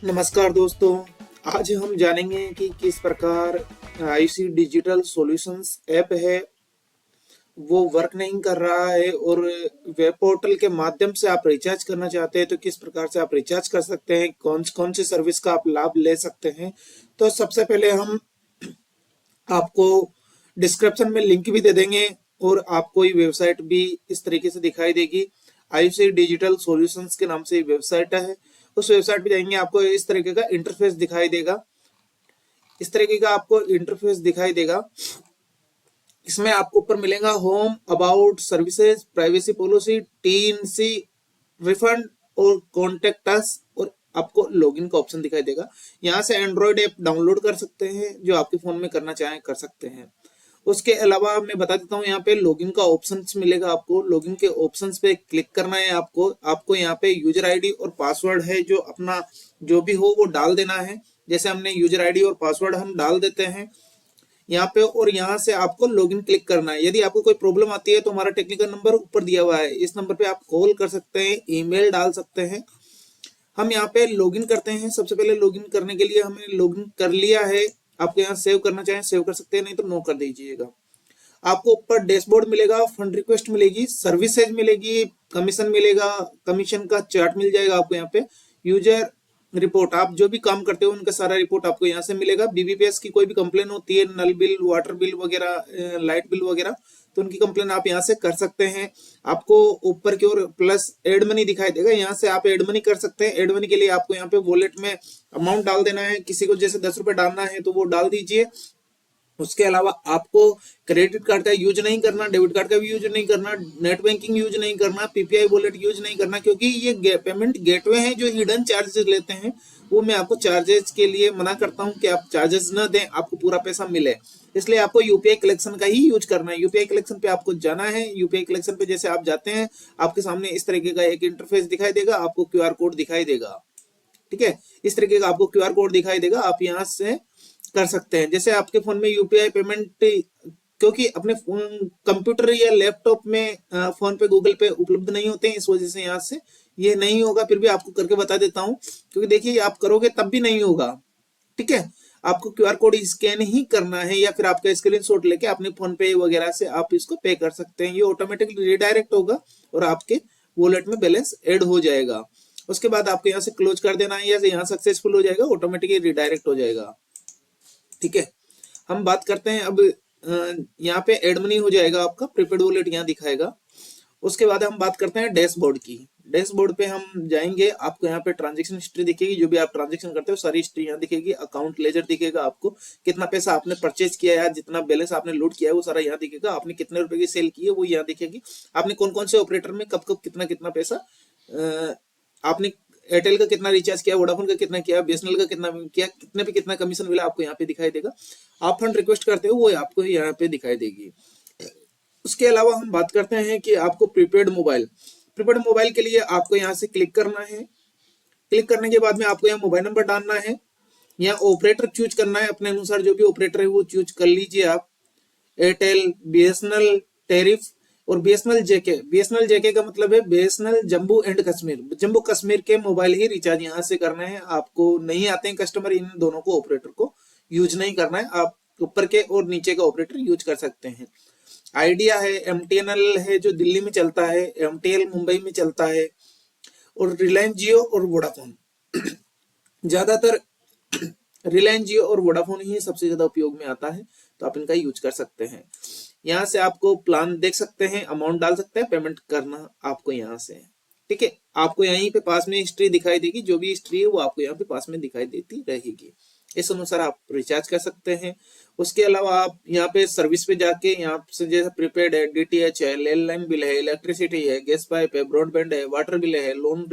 नमस्कार दोस्तों। आज हम जानेंगे कि किस प्रकार आईसी डिजिटल सॉल्यूशंस ऐप है वो वर्क नहीं कर रहा है और वेब पोर्टल के माध्यम से आप रिचार्ज करना चाहते हैं तो किस प्रकार से आप रिचार्ज कर सकते हैं, कौन कौन सी सर्विस का आप लाभ ले सकते हैं। तो सबसे पहले हम आपको डिस्क्रिप्शन में लिंक भी दे देंगे और आपको ये वेबसाइट भी इस तरीके से दिखाई देगी। आईसी डिजिटल सॉल्यूशंस के नाम से ये वेबसाइट है। उस वेबसाइट पे जाएंगे, आपको इस तरीके का इंटरफेस दिखाई देगा। इस तरीके का आपको इंटरफेस दिखाई देगा। इसमें आपको ऊपर मिलेगा home, about, services, privacy policy, TNC, refund और कॉन्टेक्ट अस, और आपको लॉगिन का ऑप्शन दिखाई देगा। यहाँ से एंड्रॉइड ऐप डाउनलोड कर सकते हैं, जो आपके फोन में करना चाहें कर सकते हैं। उसके अलावा मैं बता देता हूँ, यहाँ पे लॉगिन का ऑप्शन मिलेगा। आपको लॉगिन के ऑप्शंस पे क्लिक करना है। आपको यहाँ पे यूजर आईडी और पासवर्ड है जो अपना जो भी हो वो डाल देना है। जैसे हमने यूजर आईडी और पासवर्ड हम डाल देते हैं यहाँ पे, और यहाँ से आपको लॉगिन क्लिक करना है। यदि आपको कोई प्रॉब्लम आती है तो हमारा टेक्निकल नंबर ऊपर दिया हुआ है, इस नंबर पे आप कॉल कर सकते हैं, ईमेल डाल सकते हैं। हम यहाँ पे लॉगिन करते हैं। सबसे पहले लॉगिन करने के लिए हमने लॉगिन कर लिया है। आपको यहाँ सेव करना चाहें सेव कर सकते हैं, नहीं तो नो कर दीजिएगा। आपको ऊपर डैशबोर्ड मिलेगा, फंड रिक्वेस्ट मिलेगी, सर्विसेज मिलेगी, कमीशन मिलेगा, कमीशन का चार्ट मिल जाएगा आपको यहाँ पे, यूजर रिपोर्ट, आप जो भी काम करते हो उनका सारा रिपोर्ट आपको यहाँ से मिलेगा। बीबीपीएस की कोई भी कंप्लेन होती है, नल बिल, वाटर बिल वगैरह, लाइट बिल वगैरह, तो उनकी कंप्लेन आप यहाँ से कर सकते हैं। आपको ऊपर की ओर प्लस एड मनी दिखाई देगा, यहाँ से आप एड मनी कर सकते हैं। एड मनी के लिए आपको यहाँ पे वॉलेट में अमाउंट डाल देना है। किसी को जैसे 10 रुपए डालना है तो वो डाल दीजिए। उसके अलावा आपको क्रेडिट कार्ड का यूज नहीं करना, डेबिट कार्ड का भी यूज नहीं करना, नेट बैंकिंग यूज नहीं करना, पीपीआई वॉलेट यूज नहीं करना, क्योंकि ये पेमेंट गेटवे हैं जो हिडन चार्जेस लेते हैं। वो मैं आपको चार्जेस के लिए मना करता हूं कि आप चार्जेस न दें, आपको पूरा पैसा मिले। इसलिए आपको यूपीआई कलेक्शन का ही यूज करना है। यूपीआई कलेक्शन पे आपको जाना है। यूपीआई कलेक्शन पे जैसे आप जाते हैं, आपके सामने इस तरीके का एक इंटरफेस दिखाई देगा, आपको क्यूआर कोड दिखाई देगा। ठीक है, इस तरीके का आपको क्यूआर कोड दिखाई देगा, आप यहाँ से कर सकते हैं। जैसे आपके फोन में यूपीआई पेमेंट, क्योंकि अपने फोन, कंप्यूटर या लैपटॉप में फोन पे गूगल पे उपलब्ध नहीं होते हैं, इस वजह से यहाँ से ये नहीं होगा। फिर भी आपको करके बता देता हूँ, क्योंकि देखिए आप करोगे तब भी नहीं होगा। ठीक है, आपको क्यूआर कोड स्कैन ही करना है, या फिर आपका स्क्रीनशॉट लेके अपने फोन पे वगैरह से आप इसको पे कर सकते हैं। ये ऑटोमेटिकली रिडायरेक्ट होगा और आपके वॉलेट में बैलेंस ऐड हो जाएगा। उसके बाद आपको यहाँ से क्लोज कर देना है, या यहाँ सक्सेसफुल हो जाएगा, ऑटोमेटिकली रिडायरेक्ट हो जाएगा। ठीक है, हम बात करते हैं अब, यहाँ पे एड मनी हो जाएगा, आपका प्रीपेड वॉलेट यहाँ दिखाएगा। उसके बाद हम बात करते हैं डैशबोर्ड की। डैशबोर्ड पे हम जाएंगे, आपको यहाँ पे ट्रांजैक्शन हिस्ट्री दिखेगी, जो भी आप ट्रांजैक्शन करते हो सारी हिस्ट्री यहाँ दिखेगी। अकाउंट लेजर दिखेगा, आपको कितना पैसा आपने परचेज किया है, जितना बैलेंस आपने लूट किया है वो सारा यहाँ दिखेगा। आपने कितने रुपए की सेल की है वो यहाँ दिखेगी। आपने कौन कौन से ऑपरेटर में कब कब कितना कितना पैसा, आपने एयरटेल का कितना रिचार्ज किया, वोडाफोन का कितना किया, बीएसएनएल का कितना किया, कितने पे कितना कमीशन मिला, आपको यहाँ पे दिखाई देगा। आप फंड रिक्वेस्ट करते हो वो आपको यहाँ पे दिखाई देगी। उसके अलावा हम बात करते हैं कि आपको प्रीपेड मोबाइल के लिए आपको यहाँ से क्लिक करना है। क्लिक करने के बाद में आपको यहाँ मोबाइल नंबर डालना है, यहाँ ऑपरेटर चूज करना है, अपने अनुसार जो भी ऑपरेटर है वो चूज कर लीजिए आप। एयरटेल, बीएसएनएल टेरिफ और बीएसएनएल जेके का मतलब है बीएसएनएल जम्मू एंड कश्मीर, जम्मू कश्मीर के मोबाइल ही रिचार्ज यहाँ से करना है। आपको नहीं आते हैं कस्टमर, इन दोनों को ऑपरेटर को यूज नहीं करना है। आप ऊपर के और नीचे का ऑपरेटर यूज कर सकते हैं। आइडिया है, एमटीएनएल है जो दिल्ली में चलता है, एमटीएल मुंबई में चलता है, और रिलायंस जियो और वोडाफोन। ज्यादातर रिलायंस जियो और वोडाफोन ही सबसे ज्यादा उपयोग में आता है, तो आप इनका यूज कर सकते हैं। यहाँ से आपको प्लान देख सकते हैं, अमाउंट डाल सकते हैं, पेमेंट करना आपको यहाँ से है। ठीक है, आपको यहीं पे पास में हिस्ट्री दिखाई देगी, जो भी हिस्ट्री है वो आपको यहाँ पे पास में दिखाई देती रहेगी। इस अनुसार आप रिचार्ज कर सकते हैं। उसके अलावा आप यहाँ पे सर्विस पे जाके, यहाँ से जैसे प्रीपेड है, डीटीएच है, लैंडलाइन बिल है, इलेक्ट्रिसिटी है, गैस पाइप है, ब्रॉडबैंड है, वाटर बिल है, लोन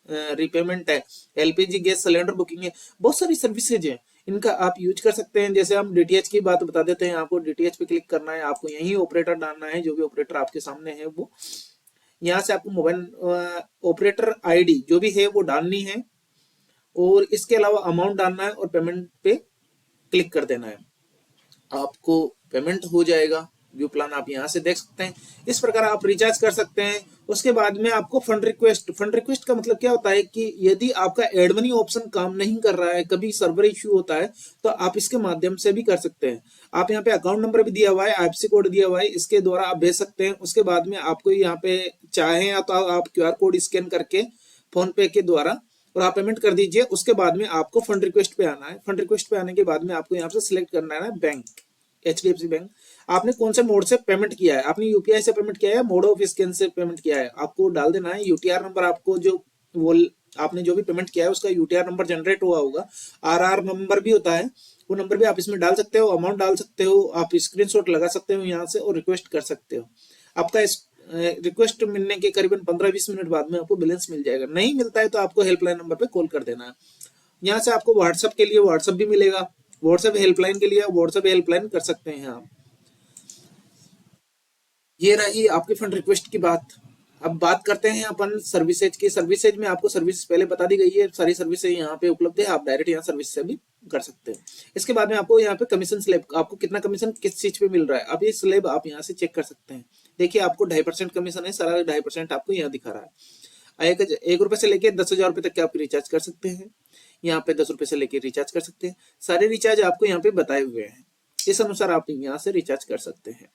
रिपेमेंट है, एलपीजी गैस सिलेंडर बुकिंग है, बहुत सारी सर्विसेज है, इनका आप यूज कर सकते हैं। जैसे हम डीटीएच की बात बता देते हैं, आपको डीटीएच पे क्लिक करना है, आपको यही ऑपरेटर डालना है, जो भी ऑपरेटर आपके सामने है वो। यहाँ से आपको मोबाइल ऑपरेटर आईडी जो भी है वो डालनी है, और इसके अलावा अमाउंट डालना है और पेमेंट पे क्लिक कर देना है। आपको पेमेंट हो जाएगा। व्यू प्लान आप यहाँ से देख सकते हैं। इस प्रकार आप रिचार्ज कर सकते हैं। उसके बाद में आपको फंड रिक्वेस्ट का मतलब क्या होता है कि यदि आपका एड मनी ऑप्शन काम नहीं कर रहा है, कभी सर्वर इश्यू होता है, तो आप इसके माध्यम से भी कर सकते हैं। आप यहाँ पे अकाउंट नंबर भी दिया हुआ है, आईएफएससी कोड दिया हुआ है, इसके द्वारा आप भेज सकते हैं। उसके बाद में आपको यहाँ पे चाहे या तो आप क्यूआर कोड स्कैन करके फोन पे के द्वारा और आप पेमेंट कर दीजिए। उसके बाद में आपको फंड रिक्वेस्ट पे आना है। फंड रिक्वेस्ट पे आने के बाद में आपको यहाँ से सिलेक्ट करना है बैंक, एचडीएफसी बैंक। आपने कौन से मोड से पेमेंट किया है, आपने यूपीआई से पेमेंट किया है, मोड ऑफ स्कैन से पेमेंट किया है, आपको डाल देना है यूटीआर नंबर। आपको जो वो आपने जो भी पेमेंट किया है उसका यूटीआर नंबर जनरेट हुआ होगा, आरआर नंबर भी होता है, वो नंबर भी आप इसमें डाल सकते हो, अमाउंट डाल सकते हो, आप स्क्रीनशॉट लगा सकते हो यहाँ से और रिक्वेस्ट कर सकते हो। आपका रिक्वेस्ट मिलने के करीबन 15-20 मिनट बाद में आपको बैलेंस मिल जाएगा। नहीं मिलता है तो आपको हेल्पलाइन नंबर पे कॉल कर देना है। यहाँ से आपको व्हाट्सएप के लिए व्हाट्सएप भी मिलेगा, व्हाट्सएप हेल्पलाइन के लिए व्हाट्सएप हेल्पलाइन कर सकते हैं आप। ये रही आपकी फंड रिक्वेस्ट की बात। अब बात करते हैं अपन सर्विसेज की। सर्विसेज में आपको सर्विस पहले बता दी गई है, सारी सर्विसेज यहाँ पे उपलब्ध है, आप डायरेक्ट यहाँ सर्विस से भी कर सकते हैं। इसके बाद में आपको यहाँ पे कमीशन स्लैब, आपको कितना कमीशन किस चीज पे मिल रहा है, अब ये स्लैब आप यहाँ से चेक कर सकते हैं। देखिए आपको 2.5% कमीशन है, सारा 2.5% आपको यहाँ दिखा रहा है। एक रुपए से लेके 10,000 रुपए तक के आप रिचार्ज कर सकते हैं। यहाँ पे 10 रुपए से लेके रिचार्ज कर सकते हैं। सारे रिचार्ज आपको यहाँ पे बताए हुए हैं, इस अनुसार आप यहाँ से रिचार्ज कर सकते हैं।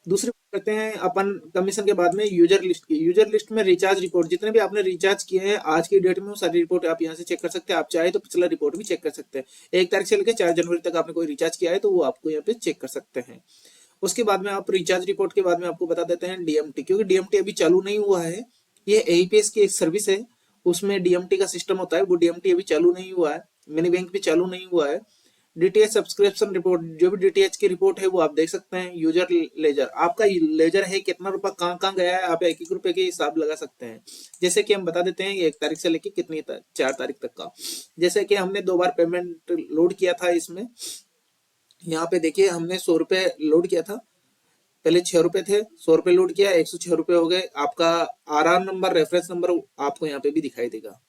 दूसरी बात करते हैं अपन कमीशन के बाद में यूजर लिस्ट की। यूजर लिस्ट में रिचार्ज रिपोर्ट, जितने भी आपने रिचार्ज किए हैं आज की डेट में वो सारी रिपोर्ट आप यहाँ से चेक कर सकते हैं। आप चाहे तो पिछला रिपोर्ट भी चेक कर सकते हैं। 1 तारीख से लेकर 4 जनवरी तक आपने कोई रिचार्ज किया है तो वो आपको यहाँ पे चेक कर सकते हैं। उसके बाद में आप रिचार्ज रिपोर्ट के बाद में आपको बता देते हैं डीएमटी, क्योंकि डीएमटी अभी चालू नहीं हुआ है, ये एईपीएस की एक सर्विस है, उसमें डीएमटी का सिस्टम होता है, वो डीएमटी अभी चालू नहीं हुआ है। मिनी बैंक भी चालू नहीं हुआ है। डीटीएच सब्सक्रिप्शन रिपोर्ट, जो भी डीटीएच की रिपोर्ट है वो आप देख सकते हैं। यूजर लेजर, आपका लेजर है कितना रुपया कहाँ कहाँ गया है, आप 1-1 रुपए के हिसाब लगा सकते हैं। जैसे कि हम बता देते हैं 1 तारीख से लेके कितनी 4 तारीख तक का। जैसे कि हमने 2 बार पेमेंट लोड किया था इसमें, यहाँ पे देखिए हमने 100 रुपए लोड किया था, पहले 6 रुपए थे, 100 रुपए लोड किया, 106 रुपए हो गए। आपका आरआर नंबर, रेफरेंस नंबर आपको यहाँ पे भी दिखाई देगा।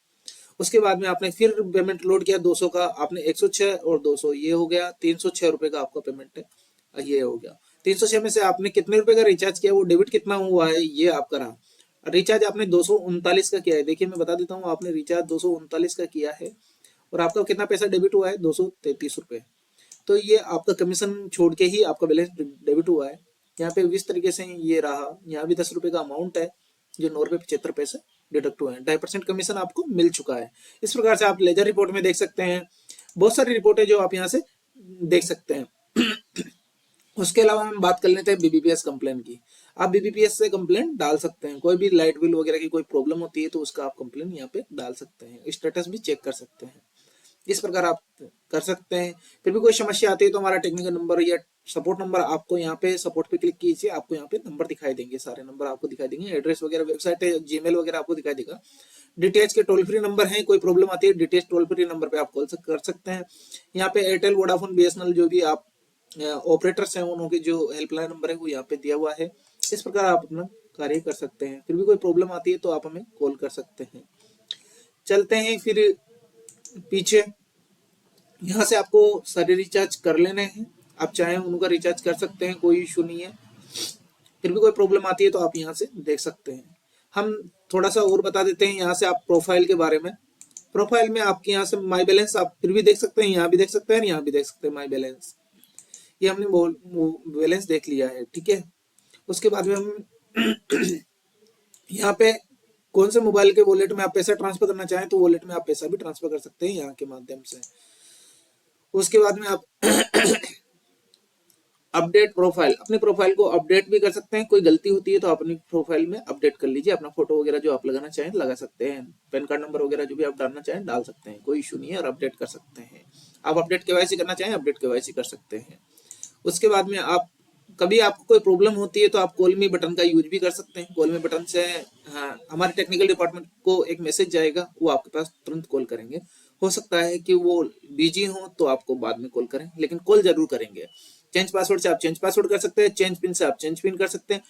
उसके बाद में आपने फिर पेमेंट लोड किया 200 का, आपने 106 और 200 ये हो गया 306 रुपए का आपका पेमेंट है, ये हो गया। 306 में से आपने कितने रुपए का रिचार्ज किया, वो डेबिट कितना हुआ है ये आपका रहा। रिचार्ज आपने 239 का किया है, देखिए मैं बता देता हूँ, आपने रिचार्ज 239 का किया है और आपका कितना पैसा डेबिट हुआ है, 233 रुपए। तो ये आपका कमीशन छोड़ के ही आपका बैलेंस डेबिट हुआ है। यहाँ पे इस तरीके से ये रहा, यहाँ भी 10 रुपए का अमाउंट है जो 9 रुपए 75 पैसे डिडक्ट हुए हैं। 2.5% कमीशन आपको मिल चुका है। इस प्रकार से आप लेजर रिपोर्ट में देख सकते हैं। बहुत सारी रिपोर्ट है जो आप यहाँ से देख सकते हैं। उसके अलावा हम बात कर लेते हैं बीबीपीएस कंप्लेन की। आप बीबीपीएस से कंप्लेन डाल सकते हैं, कोई भी लाइट बिल वगैरह की कोई प्रॉब्लम होती है तो उसका आप कंप्लेन यहाँ पे डाल सकते हैं, स्टेटस भी चेक कर सकते हैं। इस प्रकार आप कर सकते हैं। फिर भी कोई समस्या आती है तो हमारा टेक्निकल नंबर या सपोर्ट नंबर, आपको यहाँ पे सपोर्ट पे क्लिक कीजिए, आपको यहाँ पे नंबर दिखाई देंगे, सारे नंबर आपको दिखाई देंगे, एड्रेस वगैरह, वेबसाइट है, जीमेल वगैरह आपको दिखाई देगा। डीटीएच के टोल फ्री नंबर है, कोई प्रॉब्लम आती है डीटीएच टोल फ्री नंबर पे आप कॉल कर सकते हैं। यहाँ पे एयरटेल, वोडाफोन, बीएसएनएल जो भी आप ऑपरेटर्स हैं उनके जो हेल्पलाइन नंबर है वो यहाँ पे दिया हुआ है। इस प्रकार आप अपना कार्य कर सकते हैं। फिर भी कोई प्रॉब्लम आती है तो आप हमें कॉल कर सकते हैं। चलते हैं फिर पीछे, यहाँ से आपको सारे रिचार्ज कर लेने हैं, आप चाहें उनका रिचार्ज कर सकते हैं, कोई इशू नहीं है। फिर भी कोई प्रॉब्लम आती है तो आप यहाँ से देख सकते हैं। हम थोड़ा सा और बता देते हैं यहाँ से आप प्रोफाइल के बारे में। प्रोफाइल में आपके यहाँ से माई बैलेंस आप फिर भी देख सकते हैं, यहाँ भी देख सकते हैं, यहाँ भी देख सकते हैं माई बैलेंस। ये हमने बैलेंस देख लिया है, ठीक है। उसके बाद में हम यहाँ पे कौन से मोबाइल के वॉलेट में आप पैसा ट्रांसफर करना चाहें तो वॉलेट में आप पैसा भी ट्रांसफर कर सकते हैं यहाँ के माध्यम से। उसके बाद में आप अपडेट प्रोफाइल, अपने प्रोफाइल को अपडेट भी कर सकते हैं। कोई गलती होती है तो अपनी प्रोफाइल में अपडेट कर लीजिए, अपना फोटो वगैरह जो आप लगाना चाहें लगा सकते हैं, पैन कार्ड नंबर वगैरह जो भी आप डालना चाहें डाल सकते हैं, कोई इशू नहीं है, और अपडेट कर सकते हैं। आप अपडेट केवाईसी करना चाहें अपडेट केवाईसी कर सकते हैं। उसके बाद में आप कभी आपको कोई प्रॉब्लम होती है तो आप कॉल मी बटन का यूज भी कर सकते हैं। कॉल मी बटन से हमारे टेक्निकल डिपार्टमेंट को एक मैसेज जाएगा, वो आपके पास तुरंत कॉल करेंगे। हो सकता है कि वो बिजी हो तो आपको बाद में कॉल करें, लेकिन कॉल जरूर करेंगे। चेंज पासवर्ड से आप चेंज पासवर्ड कर सकते हैं, चेंज पिन से आप चेंज पिन कर सकते हैं।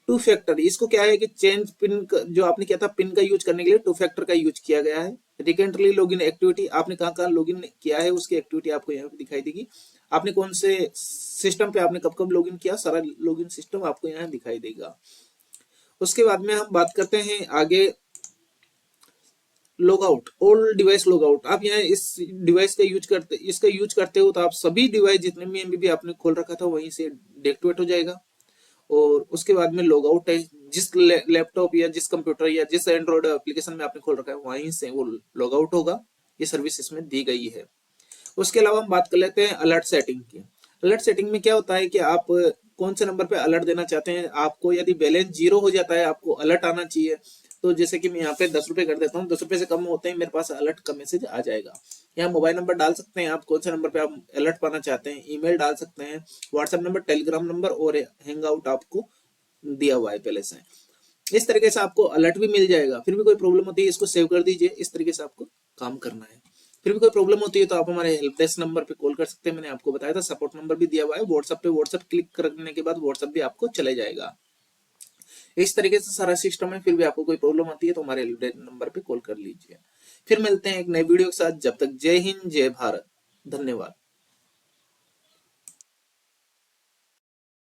2 फैक्टर, इसको क्या है कि चेंज पिन जो आपने किया था पिन का यूज करने के लिए 2 फैक्टर का यूज किया गया है। रिकरेंटली लॉगिन एक्टिविटी, आपने कहाँ कहाँ लॉगिन किया है उसकी एक्टिविटी आपको यहाँ पे दिखाई देगी। आपने कौन से सिस्टम पे आपने कब कब लॉगिन किया, सारा लॉगिन सिस्टम आपको यहाँ दिखाई देगा। उसके बाद में हम बात करते हैं आगे log out, all device log out. आप यहाँ इस डिवाइस का इसका यूज करते हो तो आप सभी डिवाइस जितने भी एमबी आपने खोल रखा था वहीं से डीएक्टिवेट हो जाएगा। और उसके बाद में लॉग आउट है, जिस लैपटॉप या जिस कंप्यूटर या जिस एंड्रॉइड एप्लीकेशन में आपने खोल रखा है वहीं से वो लॉग आउट होगा। ये सर्विस इसमें दी गई है। उसके अलावा हम बात कर लेते हैं अलर्ट सेटिंग की। अलर्ट सेटिंग में क्या होता है कि आप कौन से नंबर पे अलर्ट देना चाहते हैं। आपको यदि बैलेंस 0 हो जाता है, आपको अलर्ट आना चाहिए, तो जैसे कि मैं यहाँ पे 10 रुपए कर देता हूँ, 10 रुपए से कम होते हैं मेरे पास अलर्ट का मैसेज आ जाएगा। यहाँ मोबाइल नंबर डाल सकते हैं आप, कौन से नंबर पे आप अलर्ट पाना चाहते हैं, ईमेल डाल सकते हैं, व्हाट्सएप नंबर, टेलीग्राम नंबर और हैंग आउट आपको दिया हुआ है पहले से। इस तरीके से आपको अलर्ट भी मिल जाएगा। फिर भी कोई प्रॉब्लम होती है इसको सेव कर दीजिए, इस तरीके से आपको काम करना है। फिर भी कोई प्रॉब्लम होती है तो आप हमारे हेल्प डेस्क नंबर पे कॉल कर सकते हैं, मैंने आपको बताया था, सपोर्ट नंबर भी दिया हुआ है। व्हाट्सएप पे व्हाट्सएप क्लिक करने के बाद व्हाट्सएप भी आपको चले जाएगा। इस तरीके से सारा सिस्टम है। फिर भी आपको कोई प्रॉब्लम आती है तो हमारे हेल्प डेस्क नंबर पे कॉल कर लीजिए। फिर मिलते हैं एक नए वीडियो के साथ, जब तक जय हिंद जय भारत, धन्यवाद।